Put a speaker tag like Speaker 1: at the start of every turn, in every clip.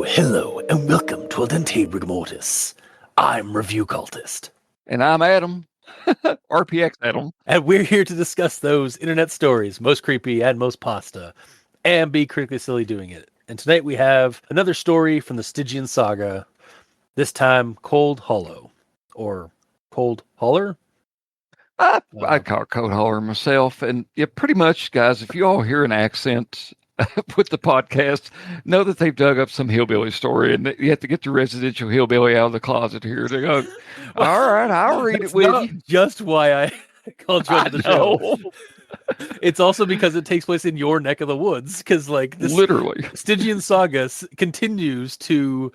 Speaker 1: Hello and welcome to Al Dente Rigor Mortis. I'm Review Cultist.
Speaker 2: And I'm Adam, RPX Adam.
Speaker 1: And we're here to discuss those internet stories, most creepy and most pasta, and be critically silly doing it. And tonight we have another story from the Stygian Saga, this time Cold Hollow, or Cold Holler?
Speaker 2: I call it Code Holler myself. And yeah, pretty much, guys, if you all hear an accent with the podcast, know that they've dug up some hillbilly story, and you have to get the residential hillbilly out of the closet here to go, all right, I'll read it with you.
Speaker 1: Just why I called you onto the show. It's also because it takes place in your neck of the woods, because like this
Speaker 2: literally
Speaker 1: Stygian Saga continues to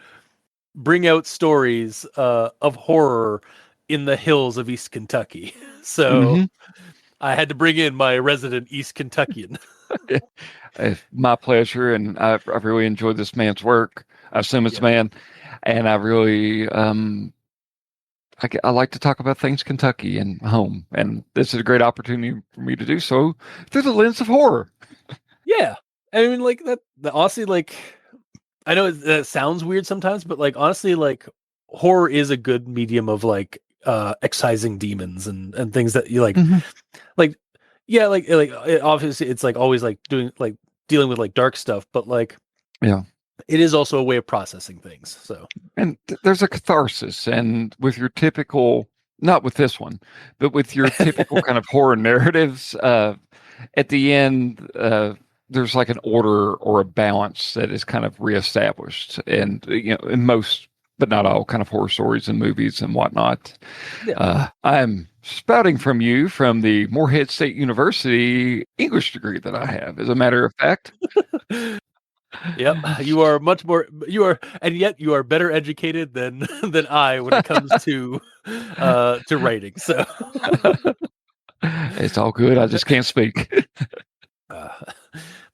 Speaker 1: bring out stories of horror in the hills of East Kentucky. So I had to bring in my resident East Kentuckian.
Speaker 2: My pleasure, and I've really enjoyed this man's work. I assume it's man, and I really I like to talk about things Kentucky and home, and this is a great opportunity for me to do so through the lens of horror.
Speaker 1: Yeah, I mean, like that. Honestly, like I know that sounds weird sometimes, but like honestly, like horror is a good medium of like excising demons and things that you like, like. Yeah, like obviously it's like always like dealing with like dark stuff, but like it is also a way of processing things. So
Speaker 2: and there's a catharsis, and with your typical, not with this one, but with your typical kind of horror narratives, at the end there's like an order or a balance that is kind of reestablished, and you know, in most but not all kind of horror stories and movies and whatnot. I'm spouting from you from the Morehead State University English degree that I have, as a matter of fact.
Speaker 1: Yep, you are much more. You are, and yet you are better educated than I when it comes to writing. So
Speaker 2: it's all good. I just can't speak.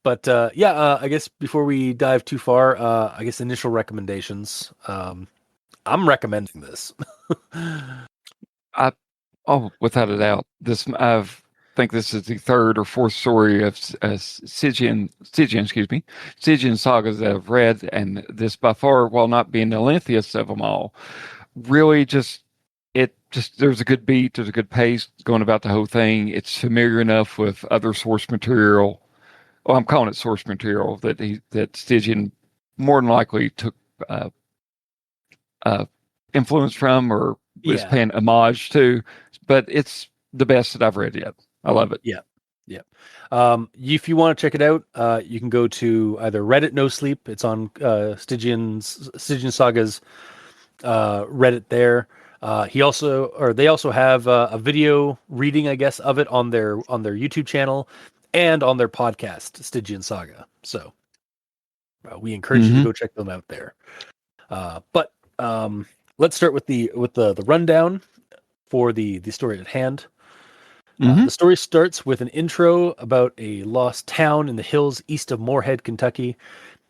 Speaker 1: But I guess before we dive too far, I guess initial recommendations. I'm recommending this.
Speaker 2: Without a doubt, I think this is the third or fourth story of Stygian sagas that I've read, and this by far, while not being the lengthiest of them all, really there's a good beat, there's a good pace going about the whole thing. It's familiar enough with other source material. Well, I'm calling it source material that Stygian more than likely took influence from or is paying homage to, but it's the best that I've read yet. I love it.
Speaker 1: Yeah. If you want to check it out, you can go to either Reddit NoSleep. It's on Stygian Saga's Reddit there. They also have a video reading, I guess, of it on their YouTube channel and on their podcast, Stygian Saga. So we encourage you to go check them out there. But let's start with the rundown for the story at hand. The story starts with an intro about a lost town in the hills east of Morehead, Kentucky,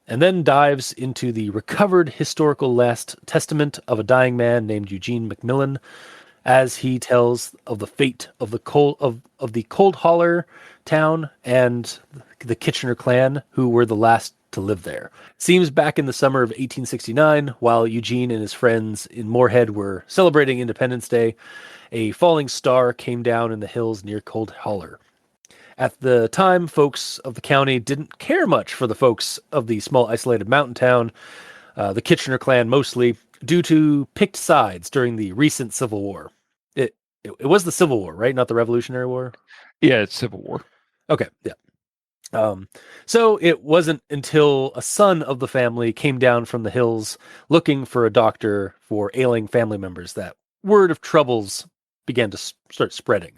Speaker 1: and then dives into the recovered historical last testament of a dying man named Eugene McMillan, as he tells of the fate of the Cold Holler town and the Kitchener clan, who were the last to live there. It seems back in the summer of 1869, while Eugene and his friends in Morehead were celebrating Independence Day, a falling star came down in the hills near Cold Holler. At the time, folks of the county didn't care much for the folks of the small isolated mountain town, the Kitchener clan mostly, due to picked sides during the recent Civil War. It was the Civil War, right? Not the Revolutionary War?
Speaker 2: Yeah, it's Civil War.
Speaker 1: Okay, yeah. So it wasn't until a son of the family came down from the hills looking for a doctor for ailing family members that word of troubles began to start spreading.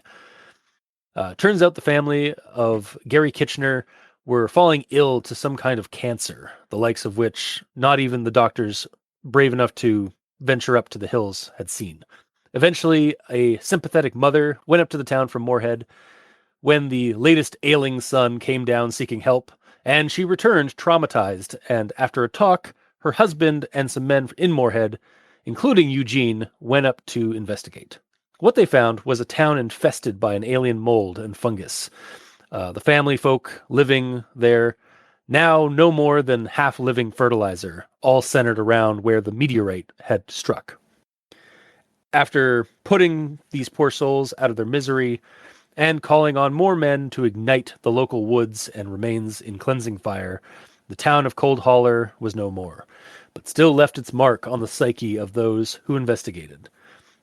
Speaker 1: Turns out the family of Gary Kitchener were falling ill to some kind of cancer, the likes of which not even the doctors brave enough to venture up to the hills had seen. Eventually, a sympathetic mother went up to the town from Morehead when the latest ailing son came down seeking help, and she returned traumatized. And after a talk, her husband and some men in Moorhead, including Eugene, went up to investigate. What they found was a town infested by an alien mold and fungus. The family folk living there, now no more than half-living fertilizer, all centered around where the meteorite had struck. After putting these poor souls out of their misery and calling on more men to ignite the local woods and remains in cleansing fire, the town of Cold Holler was no more, but still left its mark on the psyche of those who investigated.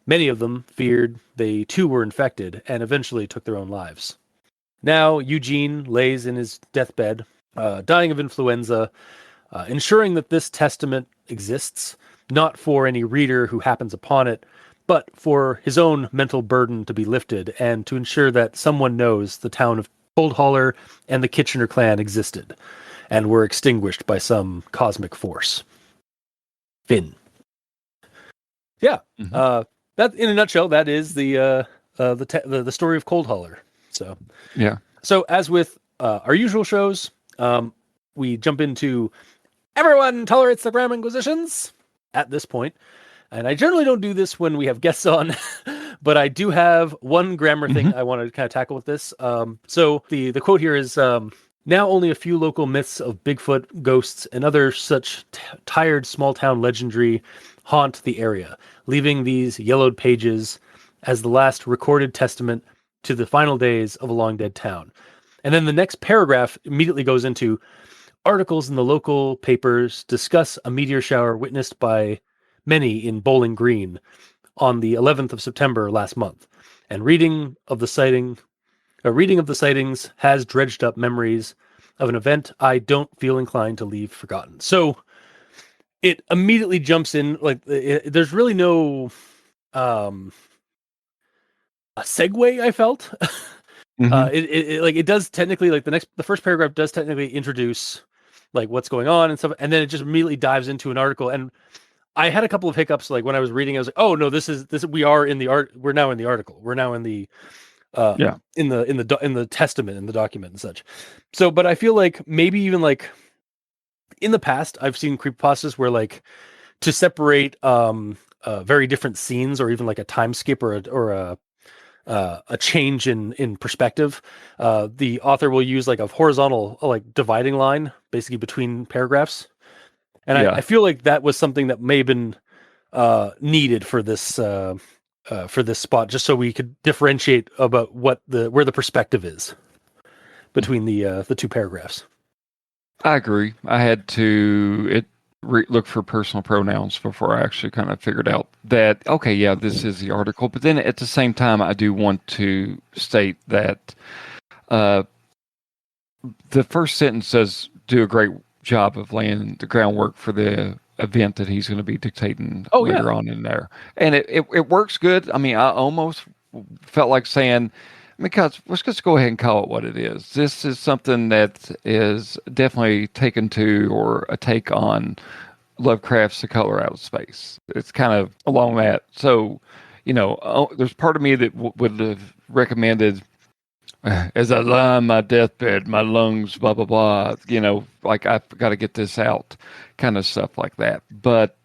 Speaker 1: Many of them feared they too were infected and eventually took their own lives. Now Eugene lays in his deathbed, dying of influenza, ensuring that this testament exists, not for any reader who happens upon it, but for his own mental burden to be lifted and to ensure that someone knows the town of Cold Holler and the Kitchener clan existed and were extinguished by some cosmic force. Finn. Yeah, that in a nutshell, that is the story of Cold Holler. So
Speaker 2: yeah.
Speaker 1: So as with our usual shows, we jump into everyone tolerates the Graham Inquisitions at this point. And I generally don't do this when we have guests on, but I do have one grammar thing I want to kind of tackle with this. So the quote here is, now only a few local myths of Bigfoot, ghosts, and other such tired small-town legendary haunt the area, leaving these yellowed pages as the last recorded testament to the final days of a long-dead town. And then the next paragraph immediately goes into articles in the local papers discuss a meteor shower witnessed by many in Bowling Green on the 11th of September last month. And a reading of the sightings has dredged up memories of an event I don't feel inclined to leave forgotten. So it immediately jumps in, like there's really no a segue, I felt. It does technically, like the first paragraph does technically introduce like what's going on and stuff, and then it just immediately dives into an article. And I had a couple of hiccups, like when I was reading, I was like, oh no, this we are in the art. We're now in the article. We're now in the in the testament, in the document and such. So, but I feel like maybe even like in the past, I've seen creepypastas where like to separate very different scenes, or even like a time skip or a change in perspective, the author will use like a horizontal like dividing line basically between paragraphs. And I feel like that was something that may have been needed for this spot, just so we could differentiate about where the perspective is between the two paragraphs.
Speaker 2: I agree. I had to look for personal pronouns before I actually kind of figured out that, okay, yeah, this is the article. But then at the same time, I do want to state that the first sentence does do a great job of laying the groundwork for the event that he's going to be dictating later on in there. And it works good. I mean, I almost felt like saying, because let's just go ahead and call it what it is. This is something that is definitely taken to, or a take on, Lovecraft's The Color Out of Space. It's kind of along that. So, there's part of me that would have recommended, as I lie on my deathbed, my lungs, blah, blah, blah, like I've got to get this out, kind of stuff like that. But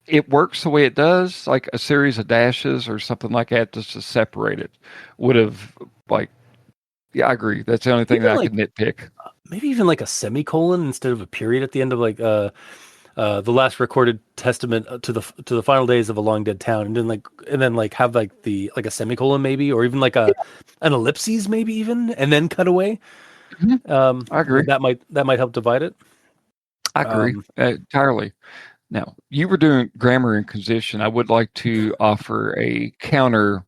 Speaker 2: it works the way it does, like a series of dashes or something like that, just to separate it would have, like, yeah, I agree. That's the only thing that I could nitpick.
Speaker 1: Maybe even like a semicolon instead of a period at the end of like the last recorded testament to the final days of a long dead town, and then have like a semicolon maybe, or even like an ellipses maybe even, and then cut away.
Speaker 2: I agree.
Speaker 1: That might help divide it.
Speaker 2: I agree entirely. Now, you were doing grammar inquisition. I would like to offer a counter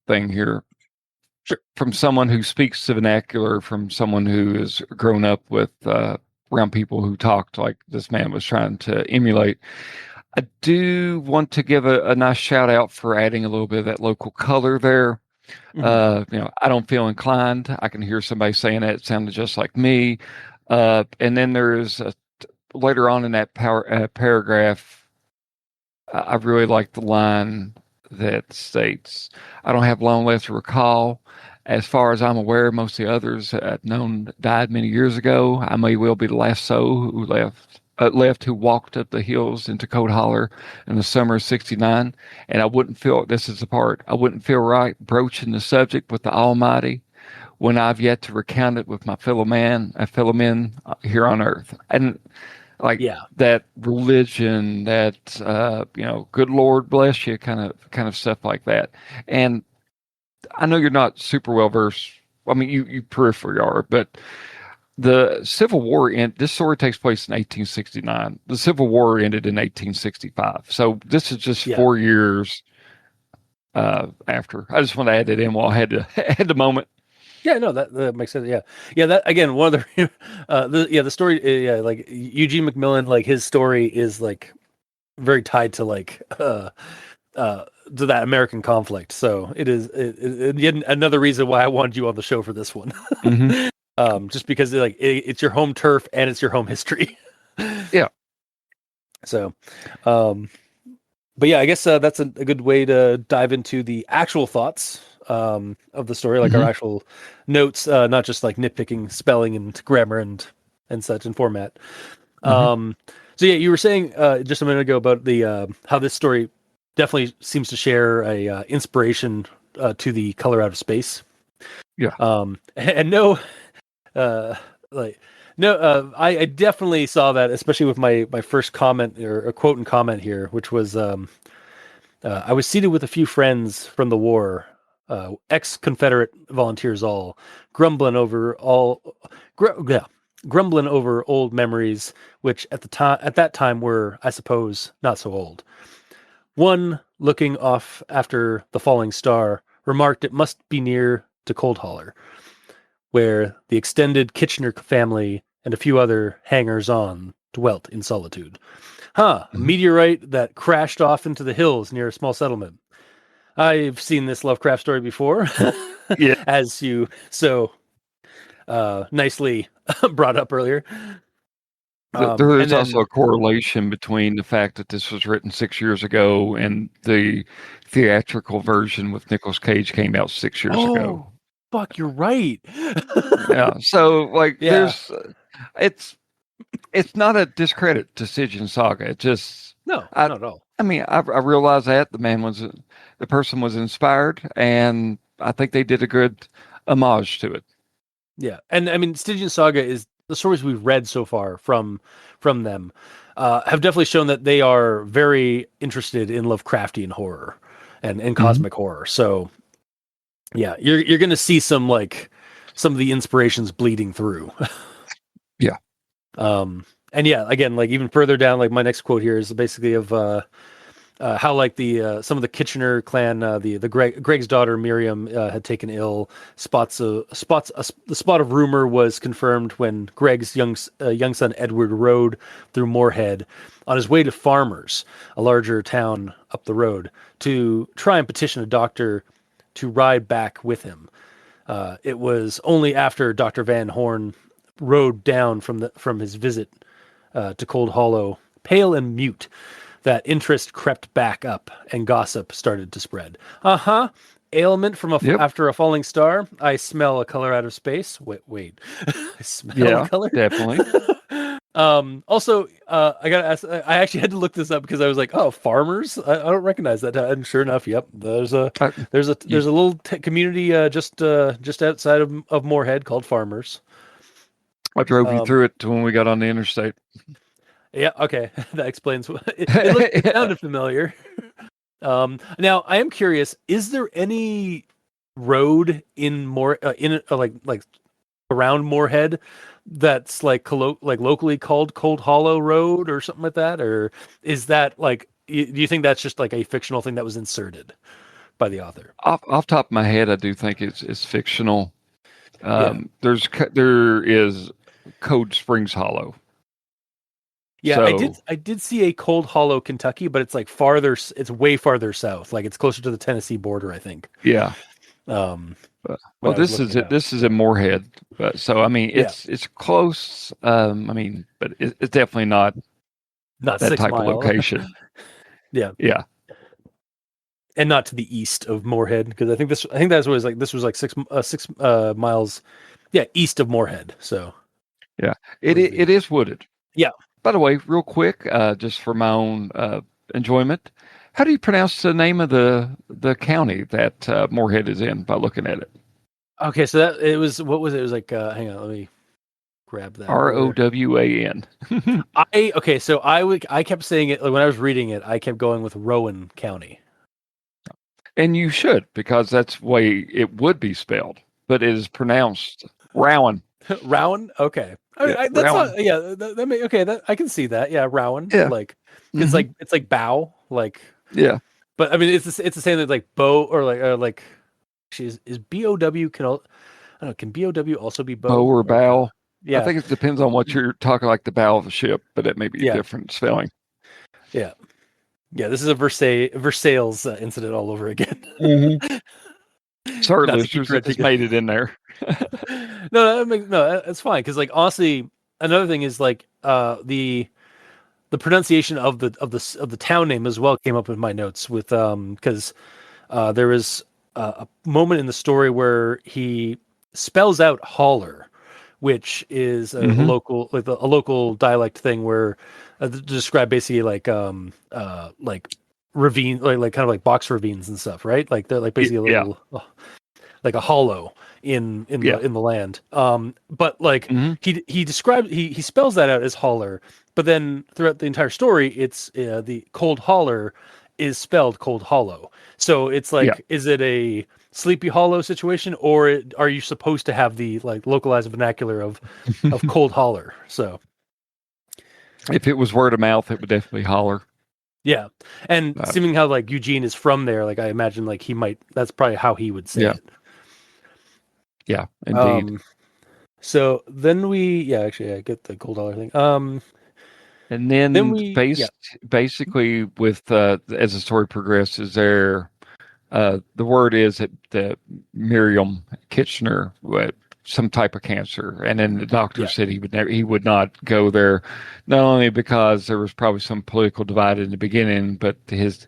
Speaker 2: thing here.
Speaker 1: Sure.
Speaker 2: From someone who speaks the vernacular, from someone who has grown up with around people who talked like this man was trying to emulate. I do want to give a nice shout out for adding a little bit of that local color there. I don't feel inclined. I can hear somebody saying that it sounded just like me. And then there's later on in that paragraph, I really like the line that states, I don't have long left to recall. As far as I'm aware, most of the others I've known died many years ago. I may well be the last soul who left who walked up the hills into Cold Holler in the summer of '69. And I wouldn't feel, this is the part, I wouldn't feel right broaching the subject with the Almighty when I've yet to recount it with my fellow men here on earth. And like
Speaker 1: Yeah.
Speaker 2: that religion, that good Lord bless you, kind of stuff like that. And I know you're not super well versed. I mean, you peripherally are, but the Civil War this story takes place in 1869. The Civil War ended in 1865. So this is just
Speaker 1: Yeah.
Speaker 2: 4 years after. I just want to add that in while I had had the moment.
Speaker 1: Yeah, no, that makes sense. Yeah, yeah. That again, one of the, the story. Yeah, like Eugene McMillan, like his story is like very tied to like to that American conflict. So it yet another reason why I wanted you on the show for this one.
Speaker 2: Mm-hmm.
Speaker 1: Just because like it's your home turf and it's your home history.
Speaker 2: Yeah.
Speaker 1: So, um, but yeah, I guess that's a good way to dive into the actual thoughts of the story, like our
Speaker 2: Mm-hmm.
Speaker 1: actual notes, not just like nitpicking spelling and grammar and such and format.
Speaker 2: Mm-hmm.
Speaker 1: Um, so yeah, you were saying just a minute ago about the how this story definitely seems to share a inspiration to the Color Out of Space.
Speaker 2: Yeah.
Speaker 1: And no, uh, like no, I definitely saw that, especially with my first comment or a quote and comment here, which was I was seated with a few friends from the war, ex-Confederate volunteers, all grumbling over all, yeah, grumbling over old memories, which at that time were, I suppose, not so old. One, looking off after the falling star, remarked it must be near to Cold Holler, where the extended Kitchener family and a few other hangers-on dwelt in solitude. Huh, a
Speaker 2: Mm-hmm.
Speaker 1: meteorite that crashed off into the hills near a small settlement. I've seen this Lovecraft story before,
Speaker 2: Yeah.
Speaker 1: as you so nicely brought up earlier.
Speaker 2: There
Speaker 1: And
Speaker 2: is also
Speaker 1: then,
Speaker 2: a correlation between the fact that this was written 6 years ago and the theatrical version with Nicolas Cage came out 6 years ago.
Speaker 1: oh, fuck, you're right.
Speaker 2: Yeah. So like
Speaker 1: Yeah,
Speaker 2: it's it's not a discredit to Stygian Saga. It just
Speaker 1: no,
Speaker 2: I
Speaker 1: not at all.
Speaker 2: I mean I realize that the person was inspired, and I think they did a good homage to it.
Speaker 1: Yeah, and I mean, Stygian Saga is the stories we've read so far from them have definitely shown that they are very interested in Lovecraftian horror and
Speaker 2: Hmm.
Speaker 1: cosmic horror. So yeah, you're gonna see some of the inspirations bleeding through.
Speaker 2: Yeah.
Speaker 1: And yeah, again, like even further down, like my next quote here is basically of how like the some of the Kitchener clan, the Greg's daughter Miriam had taken ill. The spot of rumor was confirmed when Greg's young son Edward rode through Moorhead on his way to Farmers, a larger town up the road, to try and petition a doctor to ride back with him. It was only after Dr. Van Horn rode down from his visit to Cold Hollow, pale and mute, that interest crept back up and gossip started to spread. Uh-huh. Ailment from
Speaker 2: Yep.
Speaker 1: after a falling star. I smell a color out of space. Wait. I smell a
Speaker 2: Yeah.
Speaker 1: color.
Speaker 2: Definitely.
Speaker 1: Also, I gotta ask. I actually had to look this up because I was like, "Oh, farmers." I don't recognize that. And sure enough, yep.
Speaker 2: I, you,
Speaker 1: There's a little community just outside of Moorhead called Farmers.
Speaker 2: I drove you
Speaker 1: Um,
Speaker 2: through it to when we got on the interstate.
Speaker 1: yeah, okay, that explains. It sounded familiar. Now I am curious: is there any road in like around Moorhead that's like like locally called Cold Hollow Road or something like that, or is that like do you think that's just like a fictional thing that was inserted by the author?
Speaker 2: Off top of my head, I do think it's fictional.
Speaker 1: Yeah,
Speaker 2: There is Code Springs Hollow.
Speaker 1: yeah,
Speaker 2: So
Speaker 1: I did see a Cold Hollow, Kentucky, but it's like farther. It's way farther south. Like it's closer to the Tennessee border, I think.
Speaker 2: yeah.
Speaker 1: Um, when
Speaker 2: Well,
Speaker 1: I was looking it up.
Speaker 2: this is in Moorhead. But so I mean,
Speaker 1: Yeah,
Speaker 2: it's close. I mean, but it's definitely not
Speaker 1: not
Speaker 2: that
Speaker 1: six
Speaker 2: type of
Speaker 1: mile.
Speaker 2: location.
Speaker 1: Yeah.
Speaker 2: Yeah.
Speaker 1: and not to the east of Moorhead, because I think that's what it was like. This was like 6 miles, yeah, east of Moorhead. So
Speaker 2: Yeah,
Speaker 1: it was the
Speaker 2: it is wooded.
Speaker 1: yeah.
Speaker 2: By the way, real quick, just for my own enjoyment, how do you pronounce the name of the county that Moorhead is in by looking at it?
Speaker 1: Okay, so that it was what was it? It was like hang on, let me grab that. Where
Speaker 2: Rowan.
Speaker 1: I okay, so I kept saying it like, when I was reading it. I kept going with Rowan County.
Speaker 2: And you should, because that's the way it would be spelled, but it is pronounced Rowan.
Speaker 1: Rowan. Okay,
Speaker 2: Yeah,
Speaker 1: that's
Speaker 2: Rowan.
Speaker 1: not. Yeah, that may okay. That I can see that. Yeah, Rowan.
Speaker 2: Yeah.
Speaker 1: Like because
Speaker 2: Hmm.
Speaker 1: it's like bow. Like,
Speaker 2: Yeah.
Speaker 1: but I mean it's the same as like bow or like. Is BOW can I don't know, can BOW also be
Speaker 2: Bow
Speaker 1: bow
Speaker 2: or
Speaker 1: or can
Speaker 2: bow. I
Speaker 1: yeah
Speaker 2: think it depends on what you're talking, like the bow of a ship, but it may be a
Speaker 1: yeah
Speaker 2: different spelling.
Speaker 1: yeah yeah. This is a Versailles incident all over again.
Speaker 2: Hmm. Sorry,
Speaker 1: Not to keep
Speaker 2: listeners, it
Speaker 1: correcting
Speaker 2: just
Speaker 1: it.
Speaker 2: made it in there.
Speaker 1: No, that's fine because like honestly, another thing is like the pronunciation of the town name as well came up in my notes with because there was a moment in the story where he spells out holler, which is a
Speaker 2: Hmm.
Speaker 1: local like a local dialect thing where to describe basically like ravine like kind of like box ravines and stuff, right? Like they're like basically a
Speaker 2: Yeah.
Speaker 1: little like a hollow
Speaker 2: Yeah.
Speaker 1: in the land. But like
Speaker 2: Hmm.
Speaker 1: he describes he spells that out as holler, but then throughout the entire story, it's the cold holler is spelled cold hollow. So it's
Speaker 2: Yeah.
Speaker 1: like, is it a Sleepy Hollow situation, or are you supposed to have the like localized vernacular of cold holler? So
Speaker 2: If it was word of mouth, it would definitely holler.
Speaker 1: yeah, and
Speaker 2: Uh,
Speaker 1: seeming how like Eugene is from there, like I imagine like he might that's probably how he would say
Speaker 2: yeah.
Speaker 1: it.
Speaker 2: Yeah. Indeed.
Speaker 1: Um, So then yeah, actually, I get the cold dollar thing.
Speaker 2: And
Speaker 1: Then
Speaker 2: then
Speaker 1: yeah,
Speaker 2: basically with as the story progresses, the word is that Miriam Kitchener had some type of cancer, and then the doctor
Speaker 1: yeah,
Speaker 2: said he would not go there, not only because there was probably some political divide in the beginning, but his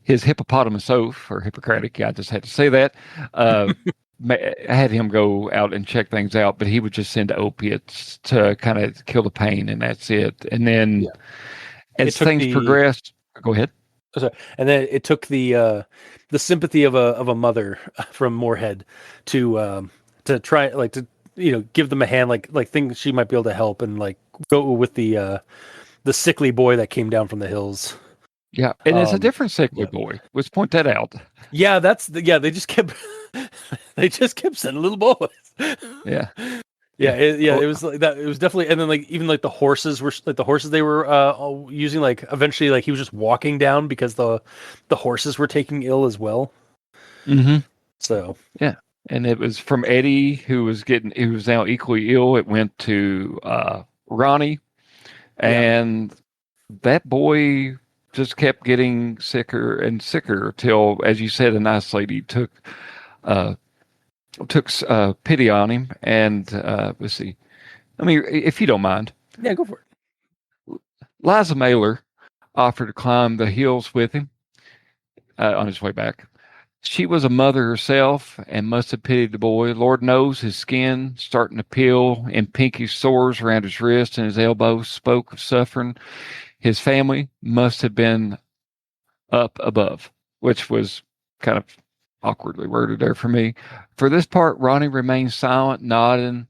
Speaker 2: hippopotamus oath or Hippocratic, I just had to say that, uh, had him go out and check things out, but he would just send opiates to kind of kill the pain, and that's it. And then
Speaker 1: yeah. It
Speaker 2: as
Speaker 1: took
Speaker 2: things progressed, go ahead.
Speaker 1: sorry, and then it took the sympathy of a mother from Moorhead to try like to give them a hand, like things she might be able to help, and like go with the sickly boy that came down from the hills.
Speaker 2: Yeah, and it's a
Speaker 1: Um,
Speaker 2: different sickly
Speaker 1: yeah,
Speaker 2: boy. Let's point that out.
Speaker 1: yeah, yeah. They just kept they just kept sending little boys.
Speaker 2: Yeah,
Speaker 1: Yeah,
Speaker 2: yeah.
Speaker 1: yeah,
Speaker 2: Oh,
Speaker 1: it was like that. It was definitely, and then like even like the horses were like the horses they were all using. Like eventually, like he was just walking down because the horses were taking ill as well.
Speaker 2: hmm.
Speaker 1: So
Speaker 2: Yeah, and it was from Eddie who was now equally ill. It went to Ronnie,
Speaker 1: yeah,
Speaker 2: and that boy just kept getting sicker and sicker till, as you said, a nice lady uh, took pity on him. And let's see. I mean, if you don't mind,
Speaker 1: yeah, go for it.
Speaker 2: Liza Mailer offered to climb the hills with him on his way back. She was a mother herself and must have pitied the boy. Lord knows his skin starting to peel and pinkish sores around his wrist and his elbows spoke of suffering. His family must have been up above, which was kind of awkwardly worded there for me. For this part, Ronnie remained silent, nodding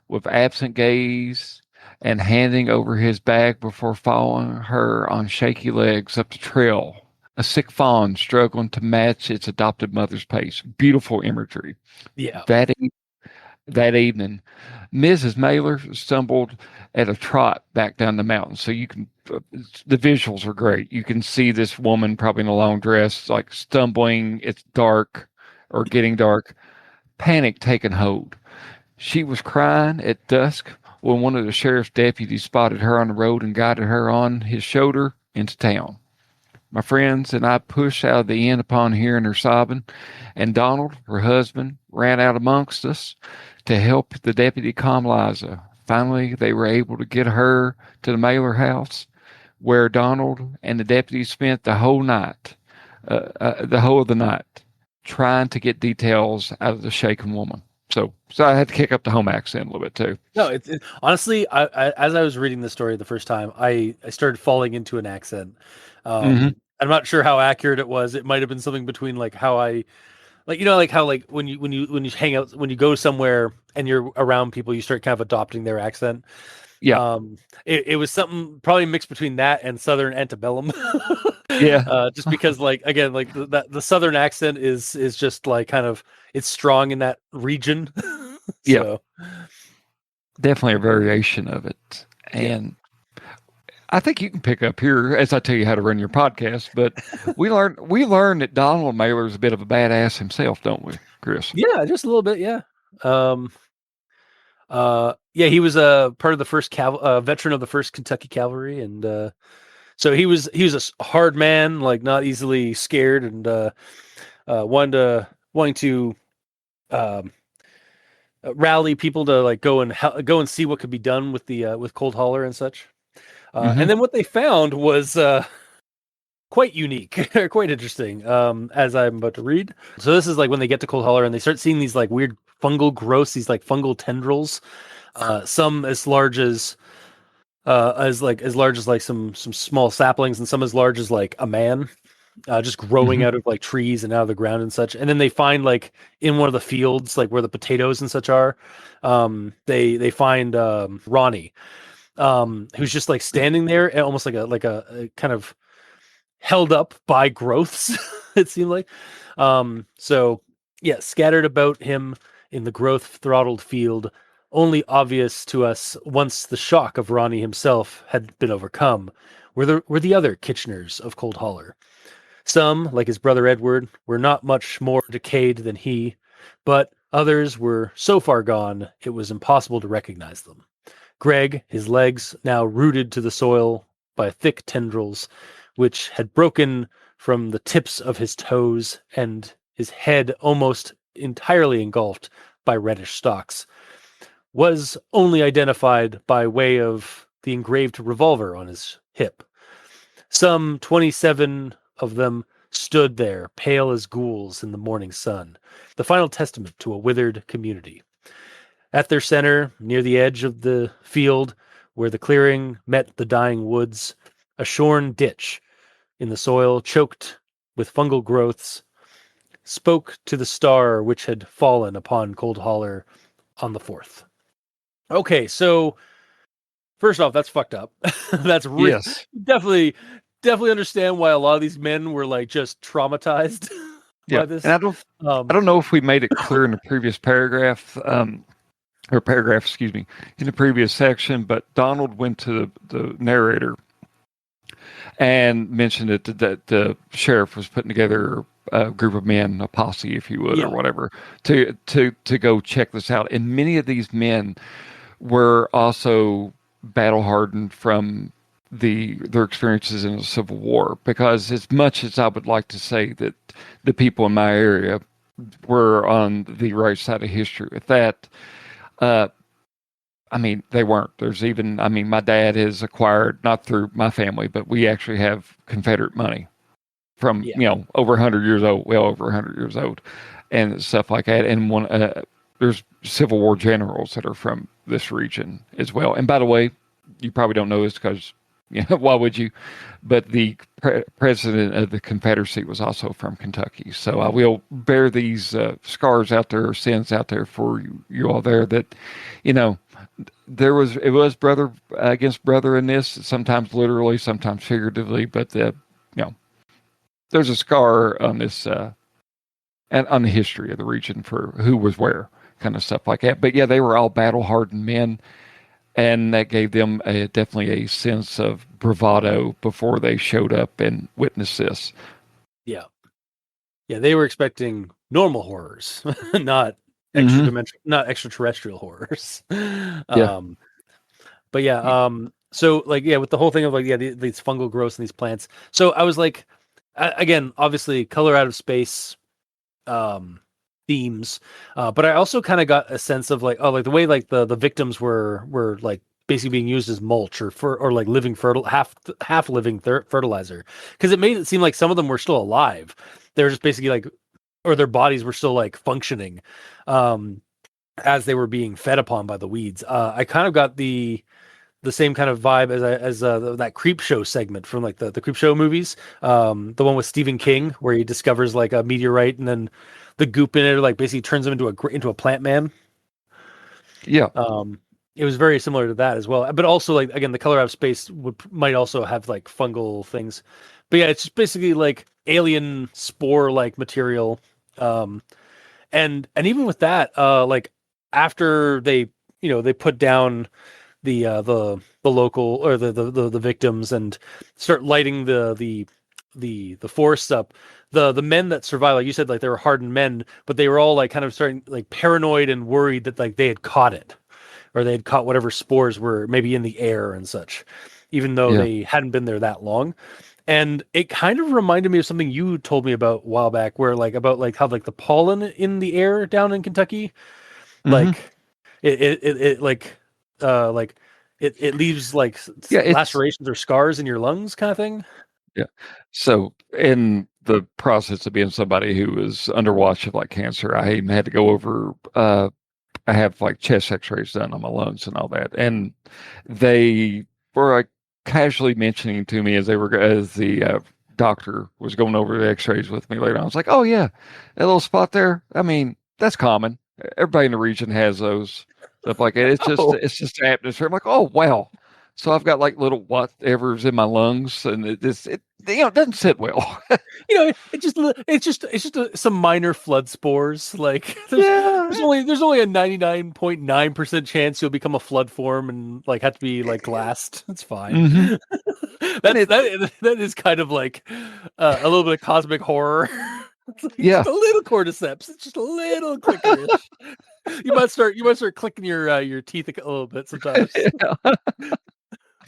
Speaker 2: with absent gaze and handing over his bag before following her on shaky legs up the trail. A sick fawn struggling to match its adopted mother's pace. Beautiful imagery.
Speaker 1: Yeah,
Speaker 2: That that evening, Mrs. Mailer stumbled at a trot back down the mountain. So you can, the visuals are great. You can see this woman, probably in a long dress, like stumbling. It's dark or getting dark. Panic taking hold. She was crying at dusk when one of the sheriff's deputies spotted her on the road and guided her on his shoulder into town. My friends and I pushed out of the inn upon hearing her sobbing, and Donald, her husband, ran out amongst us to help the deputy calm Liza. Finally, they were able to get her to the Mailer house, where Donald and the deputy spent the whole night. the whole of the night, trying to get details out of the shaken woman. So I had to kick up the home accent a little bit too.
Speaker 1: No, honestly, as I was reading the story the first time, I started falling into an accent.
Speaker 2: Mm-hmm.
Speaker 1: I'm not sure how accurate it was. It might have been something between like how I like like how like when you hang out when you go somewhere and you're around people, you start kind of adopting their accent.
Speaker 2: Yeah,
Speaker 1: It was something probably mixed between that and Southern antebellum.
Speaker 2: yeah,
Speaker 1: Just because like again like the Southern accent is just like kind of it's strong in that region.
Speaker 2: yeah.
Speaker 1: So
Speaker 2: Definitely a variation of it,
Speaker 1: yeah.
Speaker 2: and I think you can pick up here as I tell you how to run your podcast. But we learned that Donald Mailer is a bit of a badass himself, don't we, Chris?
Speaker 1: Yeah, just a little bit, yeah. Um, yeah, he was a part of the first veteran of the first Kentucky Cavalry, and so he was a hard man, like not easily scared, and wanting to um, rally people to like go and see what could be done with Cold Holler and such.
Speaker 2: Mm-hmm.
Speaker 1: And then what they found was quite unique, quite interesting. As I'm about to read. So this is like when they get to Cold Holler and they start seeing these like weird fungal growths, these like fungal tendrils, some as large as like some small saplings, and some as large as like a man, just growing
Speaker 2: Mm-hmm.
Speaker 1: out of like trees and out of the ground and such. And then they find like in one of the fields, like where the potatoes and such are, they find Ronnie, who's just like standing there, almost like a kind of held up by growths. It seemed like. So yeah, scattered about him in the growth throttled field, only obvious to us once the shock of Ronnie himself had been overcome, were the other Kitcheners of Cold Holler. Some, like his brother Edward, were not much more decayed than he, but others were so far gone it was impossible to recognize them. Greg, his legs now rooted to the soil by thick tendrils, which had broken from the tips of his toes, and his head almost entirely engulfed by reddish stalks, was only identified by way of the engraved revolver on his hip. Some 27 of them stood there, pale as ghouls in the morning sun, the final testament to a withered community. At their center, near the edge of the field where the clearing met the dying woods, a shorn ditch in the soil choked with fungal growths spoke to the star which had fallen upon Cold Holler on the 4th. Okay, so first off, that's fucked up. That's
Speaker 2: Yes.
Speaker 1: definitely understand why a lot of these men were like just traumatized
Speaker 2: Yeah.
Speaker 1: by
Speaker 2: And
Speaker 1: this.
Speaker 2: I don't know if we made it clear in the previous paragraph, or paragraph, excuse me, in the previous section, but Donald went to the narrator and mentioned that the sheriff was putting together a group of men, a posse, if you would, or
Speaker 1: Yeah,
Speaker 2: whatever, to go check this out. And many of these men were also battle hardened from their experiences in the Civil War. Because as much as I would like to say that the people in my area were on the right side of history with that, uh, I mean, they weren't. There's even, I mean, my dad has acquired, not through my family, but we actually have Confederate money from,
Speaker 1: yeah,
Speaker 2: over 100 years old, well over 100 years old, and stuff like that. And there's Civil War generals that are from this region as well. And by the way, you probably don't know this because, why would you? But the president of the Confederacy was also from Kentucky. So I will bear these scars out there, sins out there for you all there that, you know, it was brother against brother in this, sometimes literally, sometimes figuratively, but there's a scar on this and on the history of the region for who was where, kind of stuff like that. But yeah, they were all battle hardened men, and that gave them definitely a sense of bravado before they showed up and witnessed this.
Speaker 1: yeah, yeah. They were expecting normal horrors, not
Speaker 2: Mm-hmm.
Speaker 1: not extraterrestrial horrors.
Speaker 2: Yeah.
Speaker 1: um, but yeah, so like yeah, with the whole thing of like yeah, these fungal growths and these plants. So I was like, again, obviously, color out of space, um, themes, but I also kind of got a sense of like oh, like the way like the victims were like basically being used as mulch or like living half living fertilizer, because it made it seem like some of them were still alive. They were just basically like, or their bodies were still like functioning, um, as they were being fed upon by the weeds. I kind of got the same kind of vibe as that Creep Show segment from like the Creep Show movies, the one with Stephen King where he discovers like a meteorite and then the goop in it like basically turns him into a plant man.
Speaker 2: Yeah.
Speaker 1: um it was very similar to that as well, but also like again the color out of space might also have like fungal things, but yeah, it's just basically like alien spore like material. um and even with that, like after they, they put down the local or the victims and start lighting the forests up, the men that survived, like you said, like they were hardened men, but they were all like kind of starting like paranoid and worried that like they had caught it, or they had caught whatever spores were maybe in the air and such, even though
Speaker 2: Yeah.
Speaker 1: they hadn't been there that long. And it kind of reminded me of something you told me about a while back, where like about like how like the pollen in the air down in Kentucky,
Speaker 2: Hmm.
Speaker 1: like it like it leaves like
Speaker 2: Yeah. It's
Speaker 1: lacerations or scars in your lungs kind of thing.
Speaker 2: yeah. So in the process of being somebody who was under watch of like cancer, I even had to go over. I have like chest X-rays done on my lungs and all that, and they were like casually mentioning to me as the doctor was going over the X-rays with me later. I was like, "Oh yeah, that little spot there. I mean, that's common. Everybody in the region has those stuff like that.
Speaker 1: Oh,
Speaker 2: It's just the atmosphere." I'm like, "Oh wow." So I've got like little whatever's in my lungs, and it it doesn't sit well.
Speaker 1: it's just some minor flood spores. Like there's
Speaker 2: Yeah.
Speaker 1: only there's only a 99.9% chance you'll become a flood form and like have to be like glassed. It's fine.
Speaker 2: Hmm. And
Speaker 1: That is kind of like a little bit of cosmic horror. It's like just
Speaker 2: yeah.
Speaker 1: a little cordyceps. It's just a little clickerish. You might start clicking your teeth a little bit sometimes.
Speaker 2: Yeah.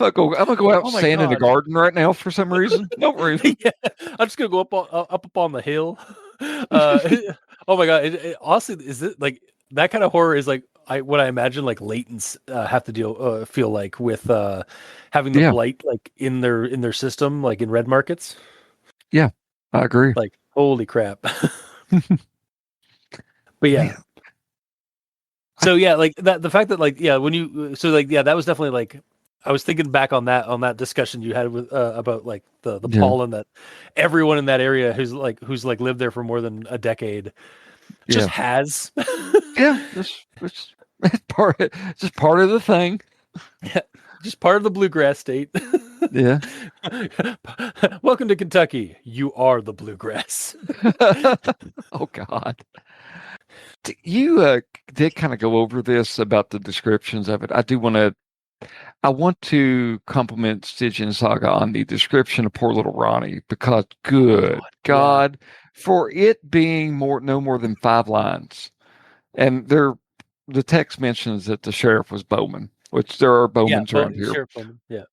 Speaker 2: I'm gonna go out and
Speaker 1: Oh my
Speaker 2: stand in the
Speaker 1: god.
Speaker 2: garden right now for some reason. No reason.
Speaker 1: Yeah, I'm just gonna go up on the hill. Uh, oh my god! Honestly, is it like that kind of horror? Is like what I imagine like latents have to feel like with having the
Speaker 2: Yeah,
Speaker 1: blight like in their system, like in red markets.
Speaker 2: yeah, I agree.
Speaker 1: Like holy crap! But yeah,
Speaker 2: Man, I
Speaker 1: so yeah, like that the fact that like yeah when you so like yeah that was definitely like I was thinking back on that discussion you had with about like the
Speaker 2: yeah,
Speaker 1: pollen that everyone in that area who's like lived there for more than a decade just
Speaker 2: yeah,
Speaker 1: has.
Speaker 2: yeah. It's it's just part of the thing.
Speaker 1: Just part of the bluegrass state.
Speaker 2: Yeah.
Speaker 1: Welcome to Kentucky. You are the bluegrass.
Speaker 2: Oh God. You did kind of go over this about the descriptions of it. I want to compliment Stygian Saga on the description of poor little Ronnie because
Speaker 1: Oh
Speaker 2: good
Speaker 1: God, yeah,
Speaker 2: God, for it being no more than 5 lines. And the text mentions that the sheriff was Bowman, which there are
Speaker 1: yeah.
Speaker 2: Bowmans
Speaker 1: But
Speaker 2: around here.
Speaker 1: Sheriff Bowman, yeah.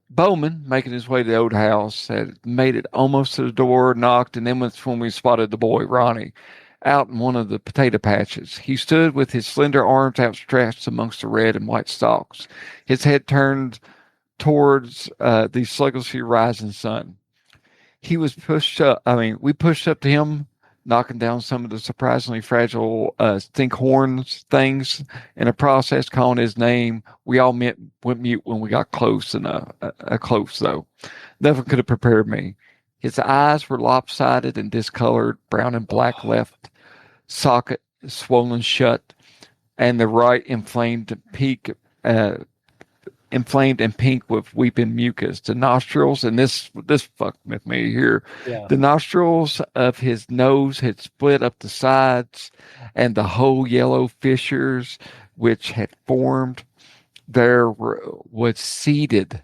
Speaker 2: Bowman, making his way to the old house, had made it almost to the door, knocked, and then was when we spotted the boy, Ronnie, out in one of the potato patches. He stood with his slender arms outstretched amongst the red and white stalks, his head turned towards the sluggishly rising sun. He was pushed up. I mean, we pushed up to him, knocking down some of the surprisingly fragile stinkhorns things. In the process, calling his name, we all went mute when we got close and close though. Nothing could have prepared me. His eyes were lopsided and discolored, brown and black
Speaker 1: Oh,
Speaker 2: left socket swollen shut, and the right uh, inflamed and pink with weeping mucus. The nostrils, and this fucked with me here.
Speaker 1: yeah.
Speaker 2: The nostrils of his nose had split up the sides, and the whole yellow fissures which had formed there was seeded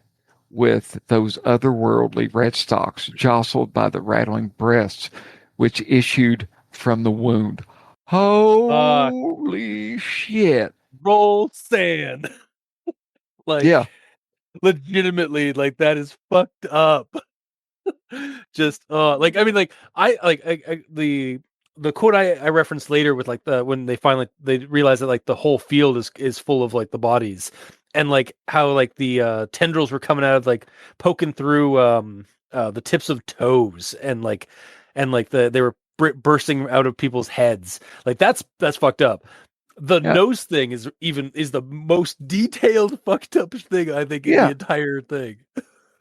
Speaker 2: with those otherworldly red stalks, jostled by the rattling breaths which issued from the wound.
Speaker 1: Uh,
Speaker 2: Holy shit!
Speaker 1: roll sand.
Speaker 2: Yeah,
Speaker 1: Like legitimately, like that is fucked up. Just like I mean like the quote I referenced later with like the when they finally they realize that like the whole field is full of like the bodies, and like how like the tendrils were coming out of like poking through the tips of toes, and like they were bursting out of people's heads. Like that's fucked up. The
Speaker 2: Yeah.
Speaker 1: nose thing is the most detailed fucked up thing I think in the
Speaker 2: Yeah.
Speaker 1: entire thing.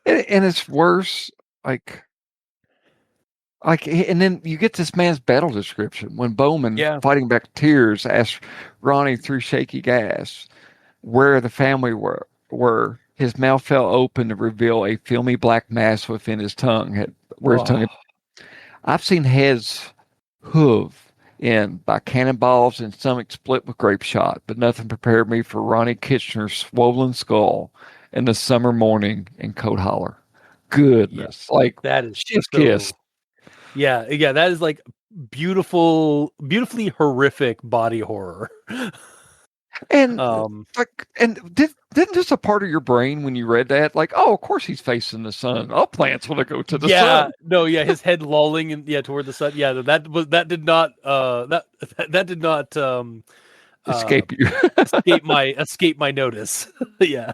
Speaker 2: And it's worse. Like, and then you get this man's battle description when Bowman,
Speaker 1: Yeah.
Speaker 2: fighting back tears, asked Ronnie through shaky gas where the family were. His mouth fell open to reveal a filmy black mass within his tongue, where his tongue
Speaker 1: Oh,
Speaker 2: had. I've seen heads hove in by cannonballs and stomach split with grape shot, but nothing prepared me for Ronnie Kitchener's swollen skull in the summer morning in Coat Holler.
Speaker 1: yeah.
Speaker 2: Goodness, like
Speaker 1: That is
Speaker 2: chef's kiss.
Speaker 1: so. Yeah, yeah. That is like beautifully horrific body horror.
Speaker 2: And
Speaker 1: Um,
Speaker 2: didn't just a part of your brain when you read that, like, oh, of course he's facing the sun. All plants want to go to the
Speaker 1: yeah,
Speaker 2: sun.
Speaker 1: no, yeah, his head lolling and yeah toward the sun. Yeah, that did not that did not uh
Speaker 2: Escape you.
Speaker 1: escape my notice. Yeah.